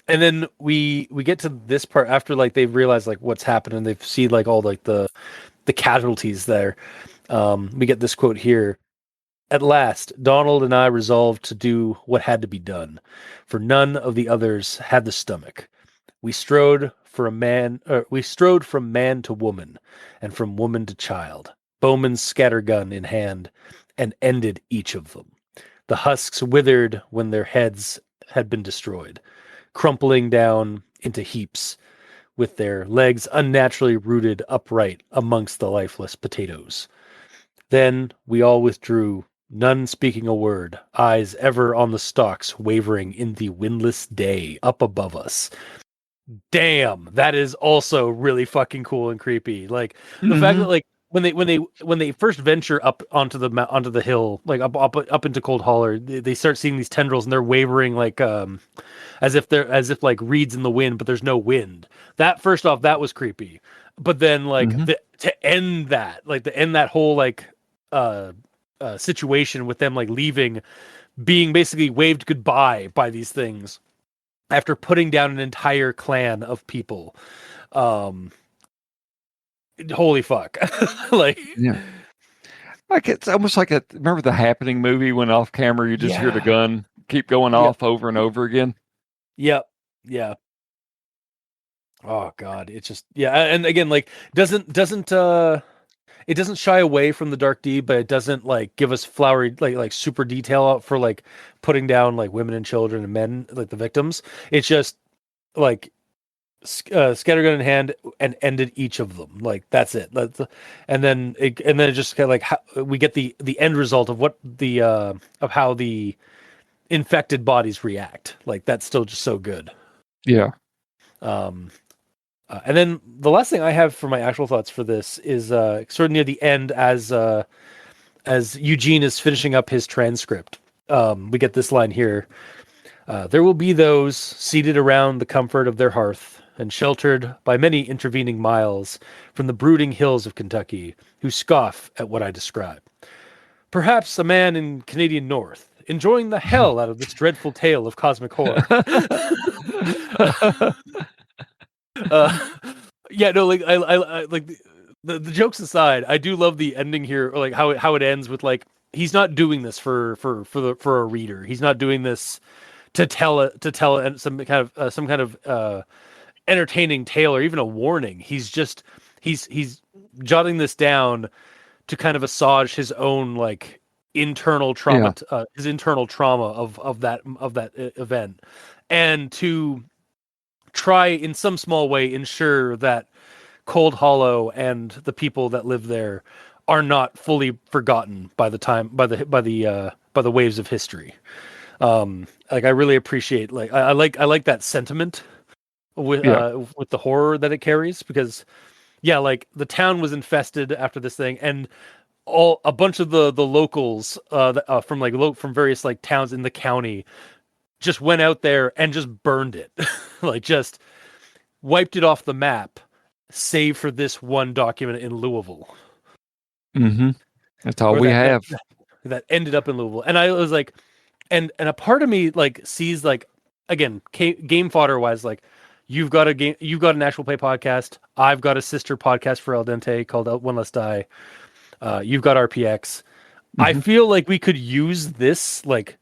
Speaker 1: And then we get to this part after like they've realized like what's happened and they've seen like all like the casualties there. We get this quote here. At last, Donald and I resolved to do what had to be done, for none of the others had the stomach. We strode from man to woman, and from woman to child, Bowman's scattergun in hand, and ended each of them. The husks withered when their heads had been destroyed, crumpling down into heaps, with their legs unnaturally rooted upright amongst the lifeless potatoes. Then we all withdrew, none speaking a word, eyes ever on the stalks wavering in the windless day up above us. Damn, that is also really fucking cool and creepy. Like the fact that
Speaker 2: Hmm.
Speaker 1: like when they first venture up onto onto the hill, like up into Cold Holler, they start seeing these tendrils and they're wavering like as if like reeds in the wind, but there's no wind. That first off, that was creepy. But then like
Speaker 2: Hmm.
Speaker 1: to end that, like to end that whole like uh situation with them like leaving, being basically waved goodbye by these things after putting down an entire clan of people. Um, holy fuck! Like,
Speaker 2: Yeah. Like it's almost like remember the Happening movie when off camera you just hear the
Speaker 1: yeah,
Speaker 2: gun keep going
Speaker 1: yep,
Speaker 2: off over and over again.
Speaker 1: yep, yeah. Oh god, it's just yeah, and again, like doesn't it doesn't shy away from the dark deed, but it doesn't like give us flowery like super detail out for like putting down like women and children and men like the victims. It's just like scattergun in hand and ended each of them. Like that's it. And then it just kind of like we get the end result of what the of how the infected bodies react. Like that's still just so good.
Speaker 2: Yeah.
Speaker 1: Um, and then the last thing I have for my actual thoughts for this is sort of near the end as Eugene is finishing up his transcript. We get this line here. There will be those seated around the comfort of their hearth and sheltered by many intervening miles from the brooding hills of Kentucky who scoff at what I describe. Perhaps a man in Canadian North, enjoying the hell out of this dreadful tale of cosmic horror. uh, yeah, no, like I like the jokes aside, I do love the ending here, or like how it ends with like he's not doing this for a reader. He's not doing this to tell some kind of entertaining tale or even a warning. He's jotting this down to kind of assuage his own like internal trauma,
Speaker 2: Yeah.
Speaker 1: his internal trauma of that event, and to try in some small way ensure that Cold Hollow and the people that live there are not fully forgotten by the time by the waves of history. Like I really appreciate like I like that sentiment
Speaker 2: Yeah.
Speaker 1: with the horror that it carries, because yeah, like the town was infested after this thing, and all a bunch of the locals from like from various like towns in the county just went out there and just burned it. Like just wiped it off the map, save for this one document in Louisville,
Speaker 2: Hmm. That's all
Speaker 1: or
Speaker 2: we have.
Speaker 1: that ended up in Louisville. And I was like, and a part of me like sees like again game fodder wise like you've got an actual play podcast. I've got a sister podcast for El Dente called One Less Die. You've got RPX. I
Speaker 2: Hmm.
Speaker 1: feel like we could use this like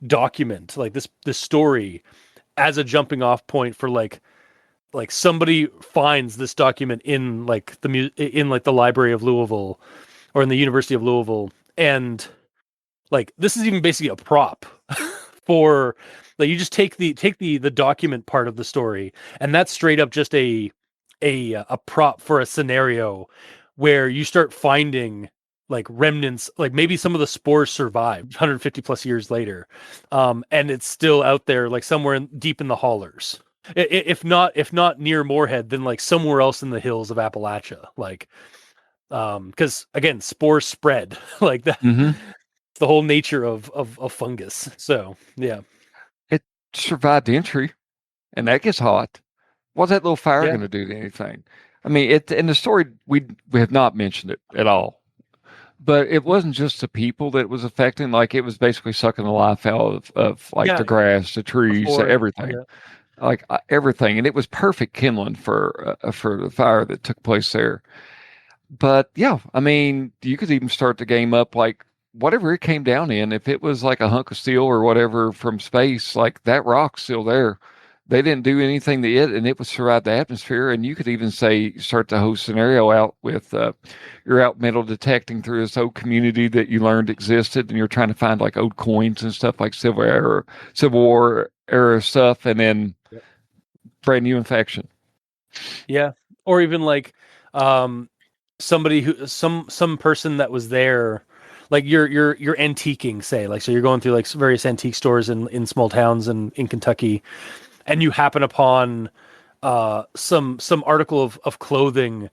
Speaker 1: document, like this story, as a jumping off point for like somebody finds this document in like in like the Library of Louisville or in the University of Louisville, and like this is even basically a prop for like you just take the document part of the story, and that's straight up just a prop for a scenario where you start finding like remnants, like maybe some of the spores survived 150 plus years later, and it's still out there like somewhere deep in the hollers. If not near Moorhead, then like somewhere else in the hills of Appalachia, like because again spores spread like that,
Speaker 2: Hmm.
Speaker 1: the whole nature of fungus. So yeah,
Speaker 2: It survived entry, and that gets hot. What's that little fire
Speaker 1: yeah,
Speaker 2: going to do to anything? I mean, it in the story we have not mentioned it at all. But it wasn't just the people that it was affecting. Like it was basically sucking the life out of like
Speaker 1: yeah.
Speaker 2: the grass, the trees,
Speaker 1: Before,
Speaker 2: everything,
Speaker 1: yeah,
Speaker 2: like everything. And it was perfect kindling for the fire that took place there. But yeah, I mean, you could even start the game up like whatever it came down in. If it was like a hunk of steel or whatever from space, like that rock's still there. They didn't do anything to it, and it would survive the atmosphere. And you could even say start the whole scenario out with you're out metal detecting through this old community that you learned existed, and you're trying to find like old coins and stuff like Civil War era stuff, and then
Speaker 1: yep.
Speaker 2: brand new infection.
Speaker 1: Yeah, or even like um somebody who some person that was there, like you're antiquing, say, like so you're going through like various antique stores in small towns in Kentucky, and you happen upon some article of clothing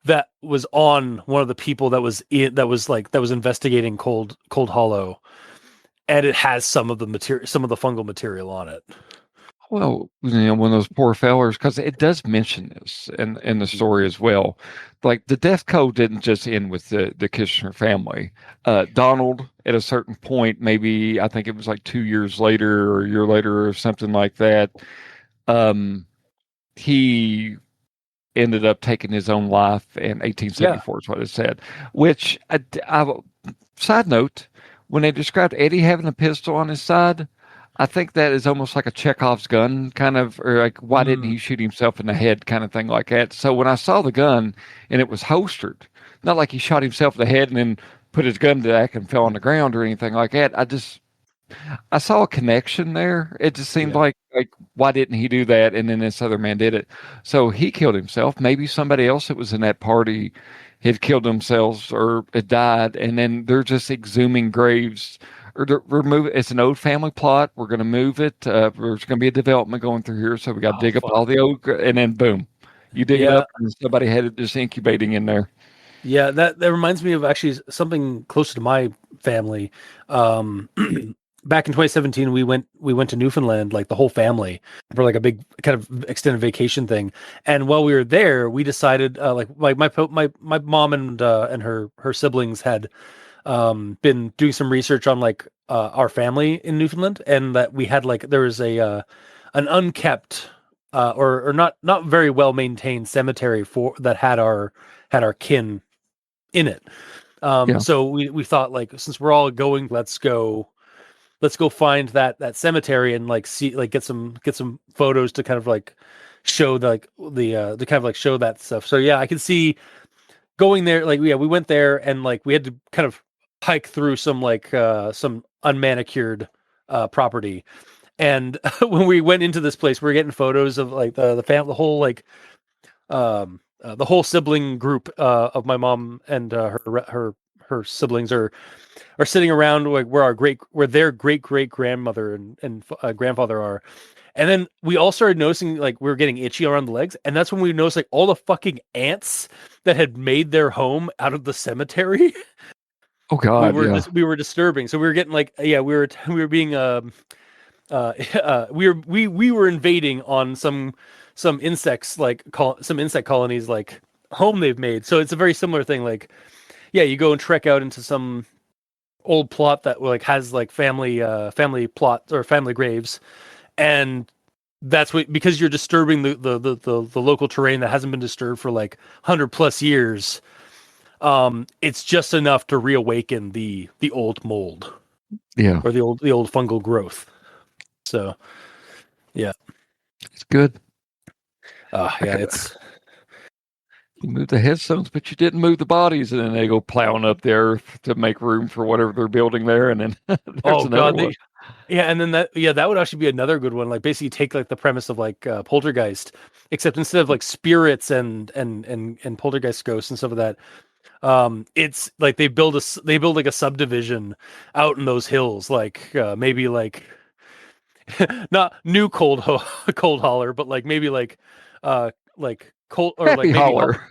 Speaker 1: that was on one of the people that was investigating Cold Hollow, and it has some of the fungal material on it.
Speaker 2: Well, one of those poor fellers, because it does mention this in the story as well. Like the death code didn't just end with the Kitchener family. Donald, at a certain point, maybe I think it was like 2 years later or a year later or something like that, um, he ended up taking his own life in
Speaker 1: Yeah.
Speaker 2: 1874 is what it said. Which, side note, when they described Eddie having a pistol on his side, I think that is almost like a Chekhov's gun kind of, or like, why didn't
Speaker 1: Mm,
Speaker 2: he shoot himself in the head kind of thing like that. So when I saw the gun and it was holstered, not like he shot himself in the head and then put his gun back and fell on the ground or anything like that. I saw a connection there. It just seemed
Speaker 1: yeah.
Speaker 2: like why didn't he do that? And then this other man did it. So he killed himself. Maybe somebody else that was in that party had killed themselves or had died, and then they're just exhuming graves. Or we're moving. It's an old family plot. We're going to move it. There's going to be a development going through here, so we got to
Speaker 1: Oh
Speaker 2: dig up
Speaker 1: fuck.
Speaker 2: all the old, and then boom, you dig it
Speaker 1: Yeah.
Speaker 2: up, and somebody had it just incubating in there.
Speaker 1: Yeah, that reminds me of actually something closer to my family. Um, back in 2017, we went to Newfoundland, like the whole family, for like a big kind of extended vacation thing. And while we were there, we decided, like my mom and her siblings had been doing some research on like our family in Newfoundland, and that we had like there was a an unkept or not very well maintained cemetery for that had our kin in it.
Speaker 2: Yeah.
Speaker 1: So we thought like since we're all going, let's go find that cemetery and like see like get some photos to kind of like show the like the to kind of like show that stuff. So yeah, I can see going there. Like yeah, we went there and like we had to kind of hike through some unmanicured property. And when we went into this place, we were getting photos of like the whole like the whole sibling group of my mom and her siblings are sitting around like where their great grandmother and grandfather are, and then we all started noticing like we were getting itchy around the legs, and that's when we noticed like all the fucking ants that had made their home out of the cemetery.
Speaker 2: Oh God. Yeah.
Speaker 1: We were disturbing, so we were getting like yeah we were being we were invading on some insects like some insect colonies like home they've made. So it's a very similar thing. Like yeah, you go and trek out into old plot that like has like family plot or family graves, and that's what, because you're disturbing the local terrain that hasn't been disturbed for like 100 plus years. It's just enough to reawaken the old mold
Speaker 2: Yeah,
Speaker 1: or the old fungal growth. So yeah,
Speaker 2: it's good. I
Speaker 1: yeah,
Speaker 2: could,
Speaker 1: it's
Speaker 2: you moved the headstones, but you didn't move the bodies, and then they go plowing up the earth to make room for whatever they're building there, and then there's
Speaker 1: oh
Speaker 2: another
Speaker 1: god,
Speaker 2: one.
Speaker 1: yeah, and then that would actually be another good one. Like basically take like the premise of like Poltergeist, except instead of like spirits and Poltergeist ghosts and stuff of that, it's like they build like a subdivision out in those hills, like maybe like not new cold holler, but like maybe like cold or like
Speaker 2: Happy
Speaker 1: maybe
Speaker 2: Holler.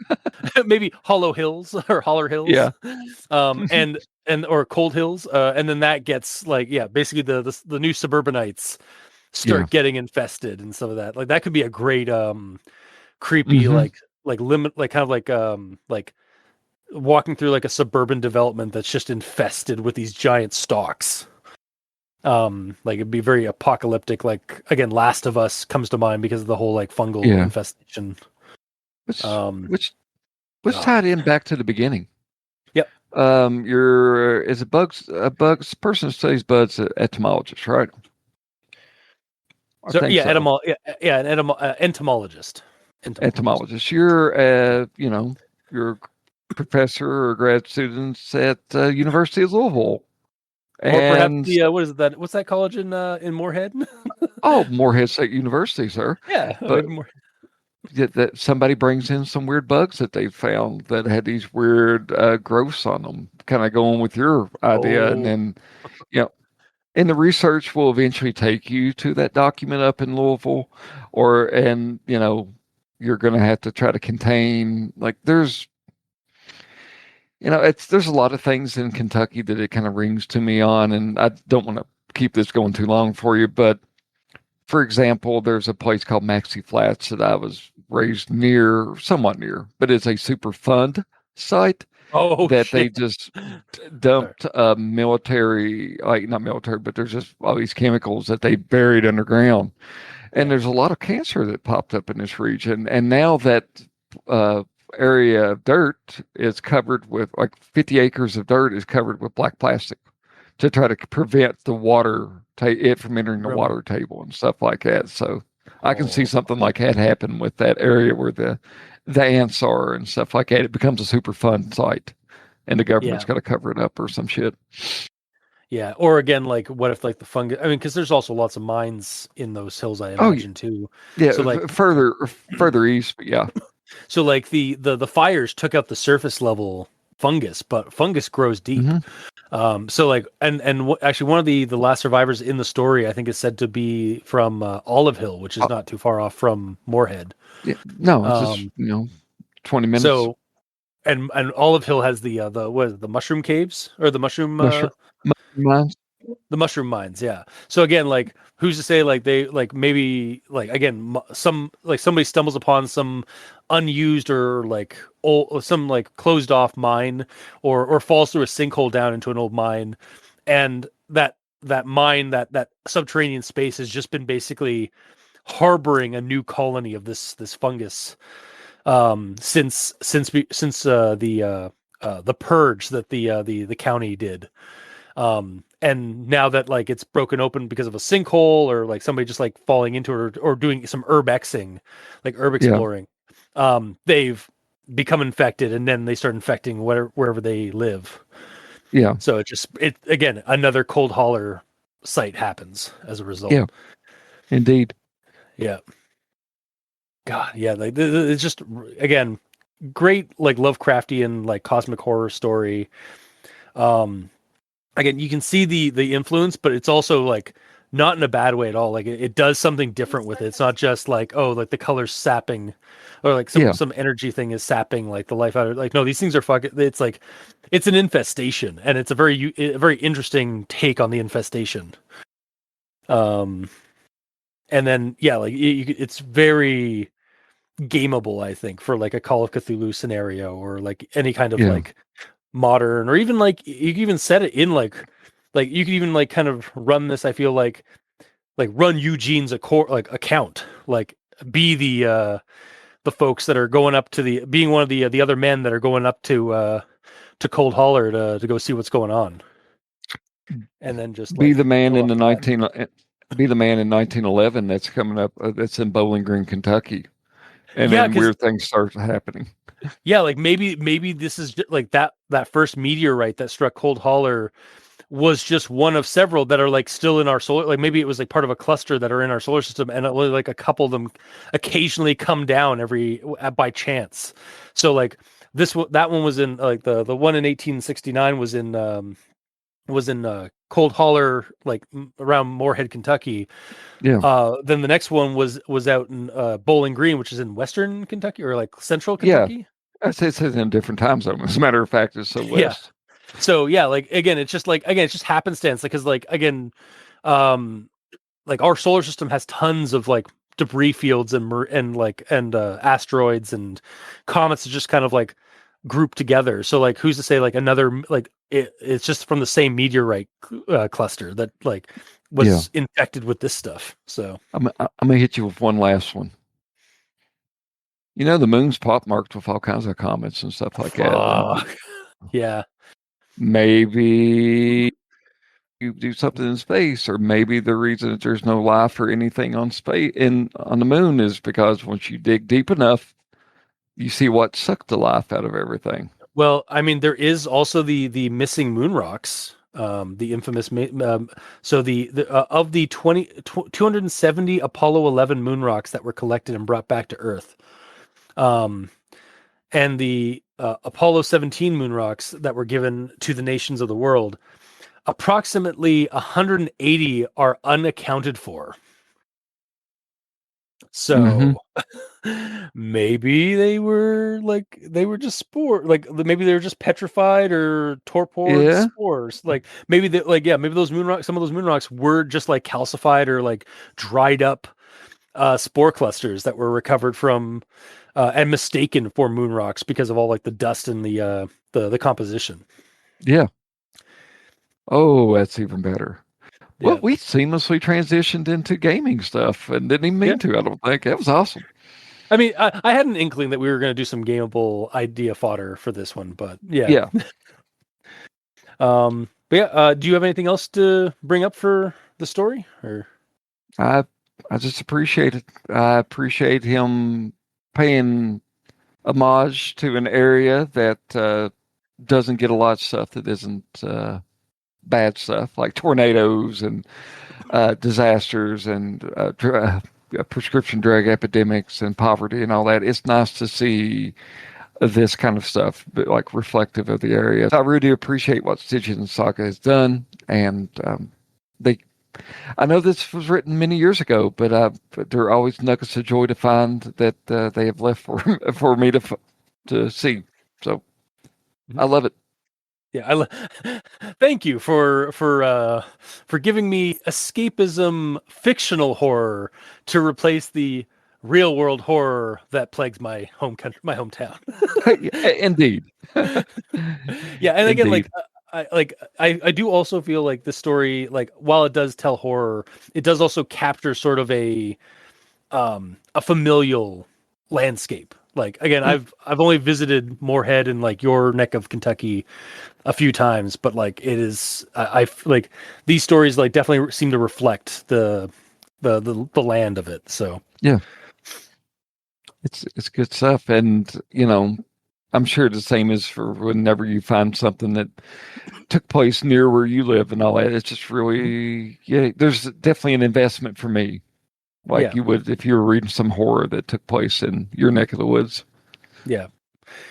Speaker 1: maybe Hollow Hills or Holler Hills,
Speaker 2: Yeah.
Speaker 1: and or Cold Hills, and then that gets like yeah, basically the new suburbanites
Speaker 2: Yeah.
Speaker 1: start getting infested and some of that. Like that could be a great creepy
Speaker 2: Hmm.
Speaker 1: like limit like kind of like walking through like a suburban development that's just infested with these giant stalks. Like it'd be very apocalyptic. Like again, Last of Us comes to mind because of the whole like fungal
Speaker 2: Yeah.
Speaker 1: infestation.
Speaker 2: Which
Speaker 1: Um,
Speaker 2: which which
Speaker 1: oh,
Speaker 2: tied in back to the beginning.
Speaker 1: yep.
Speaker 2: You're is a bugs person who studies bugs, a etymologist, right? I
Speaker 1: So
Speaker 2: think
Speaker 1: yeah,
Speaker 2: so.
Speaker 1: an entomologist. Entomologist.
Speaker 2: Etymologist. You're you're a professor or grad students at University of Louisville,
Speaker 1: Or perhaps
Speaker 2: and
Speaker 1: the what is that? What's that college in Moorhead?
Speaker 2: oh, Morehead State University, sir.
Speaker 1: Yeah,
Speaker 2: But
Speaker 1: maybe more.
Speaker 2: that somebody brings in some weird bugs that they found that had these weird growths on them, kind of going with your idea, and
Speaker 1: Oh,
Speaker 2: then you know, and the research will eventually take you to that document up in Louisville, and you're going to have to try to contain like there's a lot of things in Kentucky that it kind of rings to me on, and I don't want to keep this going too long for you, but for example, there's a place called Maxie Flats that I was raised near, somewhat near, but it's a Superfund site
Speaker 1: oh
Speaker 2: that they
Speaker 1: shit.
Speaker 2: just
Speaker 1: Sorry.
Speaker 2: dumped military, like not military, but there's just all these chemicals that they buried underground. And
Speaker 1: Yeah.
Speaker 2: there's a lot of cancer that popped up in this region. And now that uh, area of dirt is covered with like 50 acres of dirt is covered with black plastic to try to prevent the it from entering the
Speaker 1: From
Speaker 2: water table and stuff like that. So I can see
Speaker 1: oh
Speaker 2: something like that happen with that area where the ants are and stuff like that. It becomes a super fun site, and the government's
Speaker 1: yeah.
Speaker 2: got to cover it up or some shit.
Speaker 1: Yeah, or again, like what if like the fungus? I mean, because there's also lots of mines in those hills, I
Speaker 2: Oh
Speaker 1: imagine too.
Speaker 2: yeah,
Speaker 1: So like,
Speaker 2: further east, but yeah,
Speaker 1: so like the fires took out the surface level fungus, but fungus grows deep.
Speaker 2: hmm
Speaker 1: So like, actually, one of the last survivors in the story, I think, is said to be from Olive Hill, which is not too far off from Moorhead.
Speaker 2: yeah. No, it's just
Speaker 1: Um,
Speaker 2: 20 minutes.
Speaker 1: so and Olive Hill has the what is it, the mushroom caves or
Speaker 2: Mushroom, mushroom mines.
Speaker 1: the mushroom mines, yeah. So again, like who's to say like they like maybe like again some like somebody stumbles upon some unused or like old some like closed off mine or falls through a sinkhole down into an old mine, and that mine that subterranean space has just been basically harboring a new colony of this fungus since the purge that the county did, and now that like it's broken open because of a sinkhole or like somebody just like falling into it or doing some urbexing, like herb
Speaker 2: Yeah,
Speaker 1: exploring, they've become infected and then they start infecting wherever they live.
Speaker 2: yeah,
Speaker 1: So it again, another cold holler site happens as a
Speaker 2: yeah.
Speaker 1: result.
Speaker 2: Indeed.
Speaker 1: Yeah. God, yeah, like it's just again great like Lovecraftian like cosmic horror story. Um Again, you can see the influence, but it's also like not in a bad way at all. Like it does something different with it. It's not just like oh, like the colors sapping, or like some
Speaker 2: Yeah,
Speaker 1: some energy thing is sapping like the life out of it. Like no, these things are fucking. It's like it's an infestation, and it's a very interesting take on the infestation. Um, and then yeah, like it's very gameable, I think, for like a Call of Cthulhu scenario or like any kind of
Speaker 2: yeah.
Speaker 1: like modern, or even like you can even set it in like you could even like kind of run this. I feel like run Eugene's account, like be the folks that are going up to the being one of the other men that are going up to Cold Holler to go see what's going on, and then just
Speaker 2: Be
Speaker 1: like
Speaker 2: the man
Speaker 1: go
Speaker 2: in
Speaker 1: off
Speaker 2: the
Speaker 1: the bat.
Speaker 2: 19 be the man in 1911 that's coming up, that's in Bowling Green, Kentucky, and
Speaker 1: Yeah,
Speaker 2: then
Speaker 1: because
Speaker 2: weird things start happening.
Speaker 1: yeah, like maybe this is like that first meteorite that struck Cold Holler was just one of several that are like still in our solar, like maybe it was like part of a cluster that are in our solar system, and only like a couple of them occasionally come down every by chance. So like that one was in like the one in 1869 was in Cold Holler, like around Moorhead, Kentucky.
Speaker 2: Yeah,
Speaker 1: Then the next one was out in Bowling Green, which is in Western Kentucky or like Central
Speaker 2: yeah.
Speaker 1: Kentucky.
Speaker 2: I say it says in a different time zone. As a matter of fact, it's so
Speaker 1: Yeah.
Speaker 2: west.
Speaker 1: So yeah, like again, it's just happenstance, because like again, um, like our solar system has tons of like debris fields and asteroids and comets are just kind of like grouped together. So like who's to say like another like it's just from the same meteorite cluster that like
Speaker 2: Yeah,
Speaker 1: was infected with this stuff. So
Speaker 2: I'm gonna hit you with one last one. You know, the moon's pockmarked with all kinds of comets and stuff like that, and
Speaker 1: fuck. Yeah.
Speaker 2: maybe you do something in space, or maybe the reason that there's no life or anything on space in on the moon is because once you dig deep enough, you see what sucked the life out of everything.
Speaker 1: Well, I mean, there is also the missing moon rocks, the infamous. So the of the 270 Apollo 11 moon rocks that were collected and brought back to Earth, um, and the Apollo 17 moon rocks that were given to the nations of the world, approximately 180 are unaccounted for.
Speaker 2: Mm-hmm.
Speaker 1: So maybe they were just spore, like maybe they were just petrified or torpored
Speaker 2: Yeah,
Speaker 1: spores. Like maybe maybe those moon rocks, some of those moon rocks were just like calcified or like dried up spore clusters that were recovered from and mistaken for moon rocks because of all like the dust and the composition.
Speaker 2: yeah. Oh, that's even better. Well,
Speaker 1: Yeah.
Speaker 2: we seamlessly transitioned into gaming stuff and didn't even
Speaker 1: Yeah.
Speaker 2: mean to. I don't think that was awesome.
Speaker 1: I mean, I had an inkling that we were going to do some gameable idea fodder for this one, but yeah.
Speaker 2: Yeah,
Speaker 1: But yeah, do you have anything else to bring up for the story? Or
Speaker 2: I I just appreciate it. I appreciate him paying homage to an area that doesn't get a lot of stuff that isn't bad stuff, like tornadoes and disasters and prescription drug epidemics and poverty and all that. It's nice to see this kind of stuff, but like reflective of the area. I really appreciate what Stygian Saga has done, and they. I know this was written many years ago, but there are always nuggets of joy to find that they have left for for me to see. So I love it.
Speaker 1: yeah, thank you for giving me escapism fictional horror to replace the real world horror that plagues my home country, my hometown.
Speaker 2: Indeed,
Speaker 1: Yeah, and again,
Speaker 2: indeed.
Speaker 1: I do also feel like the story, like while it does tell horror, it does also capture sort of a familial landscape. Like again,
Speaker 2: Mm,
Speaker 1: I've only visited Moorhead and like your neck of Kentucky a few times, but like it is like these stories like definitely seem to reflect the land of it. So
Speaker 2: yeah, it's good stuff, and you know, I'm sure the same is for whenever you find something that took place near where you live and all that. It's just
Speaker 1: mhm.
Speaker 2: really, yeah, there's definitely an investment for me, like
Speaker 1: Yeah,
Speaker 2: you would if you were reading some horror that took place in your neck of the woods.
Speaker 1: yeah,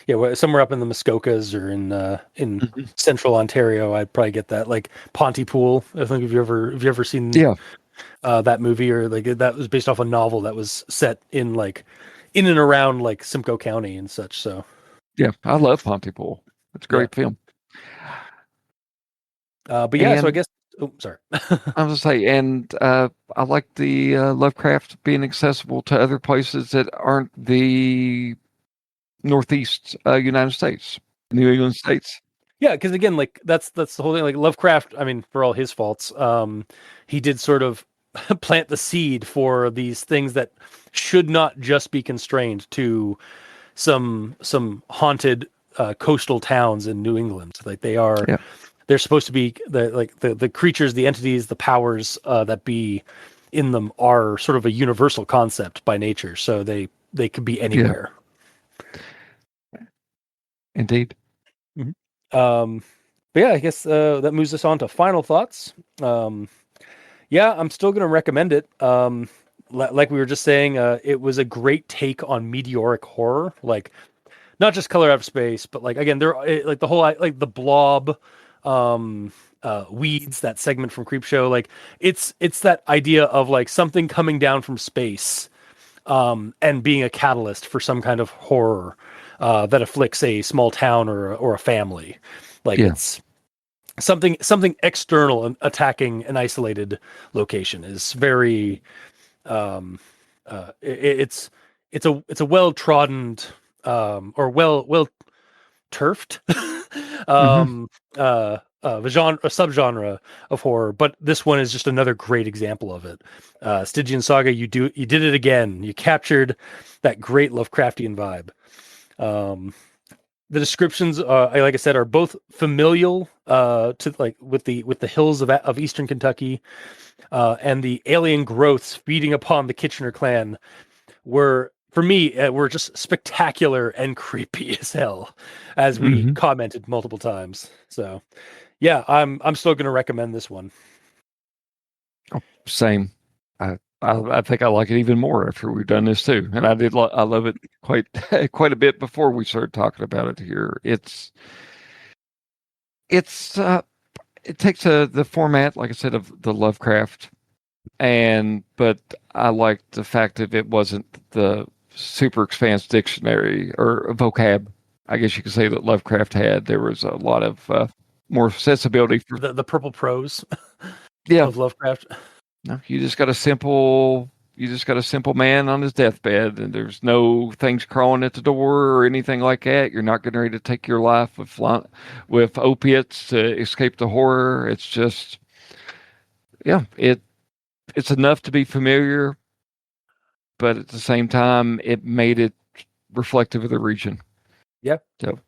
Speaker 1: yeah. Somewhere up in the Muskokas or in
Speaker 2: Mhm.
Speaker 1: central Ontario, I'd probably get that. Like Pontypool. I think have you ever seen
Speaker 2: Yeah,
Speaker 1: that movie, or like that was based off a novel that was set in like in and around like Simcoe County and such. So
Speaker 2: yeah, I love Pontypool. It's a
Speaker 1: yeah.
Speaker 2: great film.
Speaker 1: But yeah, so I
Speaker 2: And
Speaker 1: guess. Oh, sorry.
Speaker 2: I was gonna say, and I like the Lovecraft being accessible to other places that aren't the Northeast United States, New England states.
Speaker 1: Yeah, because again, like that's the whole thing. Like Lovecraft, I mean, for all his faults, he did sort of plant the seed for these things that should not just be constrained to some haunted coastal towns in New England. Like
Speaker 2: Yeah.
Speaker 1: they're supposed to be the creatures, the entities, the powers that be in them are sort of a universal concept by nature. So they could be
Speaker 2: Yeah.
Speaker 1: anywhere.
Speaker 2: Indeed.
Speaker 1: Um, but yeah, I guess that moves us on to final thoughts. Yeah, I'm still going to recommend it. Like we were just saying, it was a great take on meteoric horror, like not just Color Out of Space, but like again, like the whole like the Blob, Weeds, that segment from Creepshow. Like it's that idea of like something coming down from space, and being a catalyst for some kind of horror that afflicts a small town or a family. Like
Speaker 2: Yeah.
Speaker 1: it's something external and attacking an isolated location is very it's a well trodden or well turfed
Speaker 2: Hmm.
Speaker 1: a subgenre of horror, but this one is just another great example of it. Stygian Saga, you did it again. You captured that great Lovecraftian vibe. The descriptions, like I said, are both familial to like with the hills of eastern Kentucky, and the alien growths feeding upon the Kitchener clan were, for me, were just spectacular and creepy as hell, as we
Speaker 2: Hmm.
Speaker 1: commented multiple times. So, yeah, I'm still going to recommend this one.
Speaker 2: Same. I think I like it even more after we've done this too, and I love it quite quite a bit before we started talking about it here. It's it takes the format, like I said, of the Lovecraft, but I like the fact that it wasn't the super expansive dictionary or vocab, I guess you could say, that Lovecraft had. There was a lot of more accessibility for.
Speaker 1: The purple prose
Speaker 2: Yeah.
Speaker 1: of Lovecraft.
Speaker 2: No, you just got a simple man on his deathbed, and there's no things crawling at the door or anything like that. You're not getting ready to take your life with opiates to escape the horror. It's just, yeah, it's enough to be familiar, but at the same time, it made it reflective of the region.
Speaker 1: Yeah.
Speaker 2: So,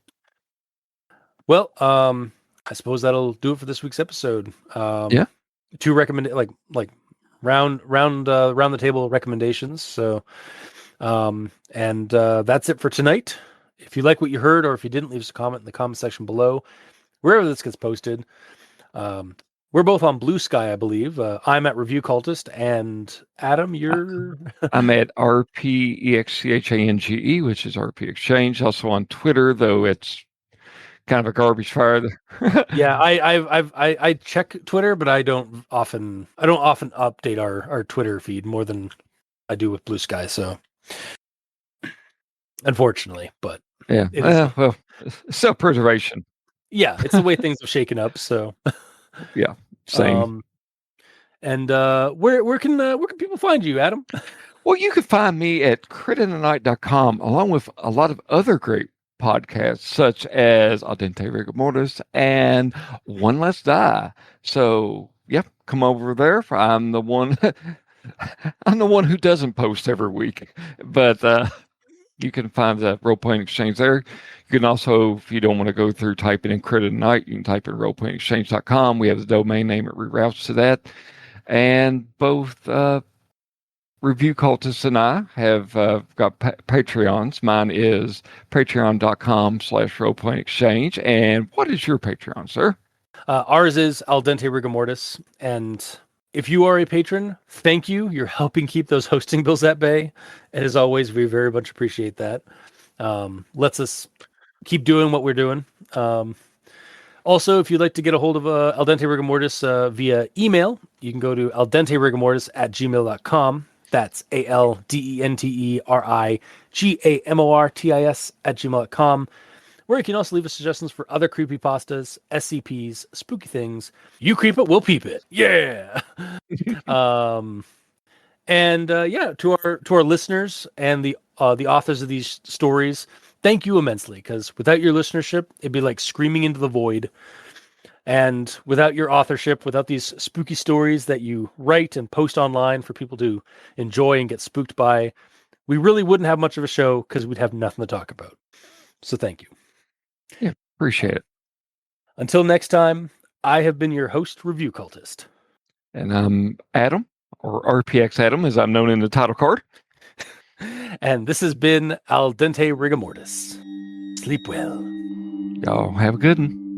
Speaker 1: Well, I suppose that'll do it for this week's episode.
Speaker 2: yeah,
Speaker 1: Two recommend like round the table recommendations. So, and that's it for tonight. If you like what you heard, or if you didn't, leave us a comment in the comment section below, wherever this gets posted. Um, we're both on Blue Sky, I believe. I'm at Review Cultist, and Adam,
Speaker 2: I-
Speaker 1: you're
Speaker 2: I'm at RPEXCHANGE, which is RP Exchange. Also on Twitter, though it's kind of a garbage fire.
Speaker 1: yeah. I check Twitter, but I don't often update our Twitter feed more than I do with Blue Sky. So unfortunately, but
Speaker 2: Yeah.
Speaker 1: it is.
Speaker 2: Well, self-preservation.
Speaker 1: Yeah, it's the way things have shaken up. So,
Speaker 2: Yeah. Same.
Speaker 1: um, and where can people find you, Adam?
Speaker 2: Well, you can find me at critintonight.com along with a lot of other great podcasts such as Al Dente Rigor Mortis and One Less Die. So, yep, come over there. I'm the one I'm the one who doesn't post every week. But you can find the Role Playing Exchange there. You can also, if you don't want to go through typing in Crit Tonight, you can type in roleplayingexchange.com. We have the domain name, it reroutes to that. And both Review Cultists and I have got Patreons. Mine is patreon.com/roleplaying exchange. And what is your Patreon, sir?
Speaker 1: Ours is Al Dente Rigor Mortis, and if you are a patron, thank you. You're helping keep those hosting bills at bay, and as always, we very much appreciate that. Lets us keep doing what we're doing. Also, if you'd like to get a hold of Al Dente Rigor Mortis via email, you can go to aldenterigormortis@gmail.com. That's ALDENTERIGAMORTIS@gmail.com, where you can also leave us suggestions for other creepy pastas, SCPs, spooky things. You creep it, we'll peep it. Yeah. um, and yeah, to our listeners and the authors of these stories, Thank you immensely, because without your listenership, it'd be like screaming into the void. And without your authorship, without these spooky stories that you write and post online for people to enjoy and get spooked by, we really wouldn't have much of a show because we'd have nothing to talk about. So thank you.
Speaker 2: Yeah, appreciate it.
Speaker 1: Until next time, I have been your host, Review Cultist.
Speaker 2: And I'm Adam, or RPX Adam, as I'm known in the title card.
Speaker 1: And this has been Al Dente Rigamortis. Sleep well.
Speaker 2: Y'all have a good one.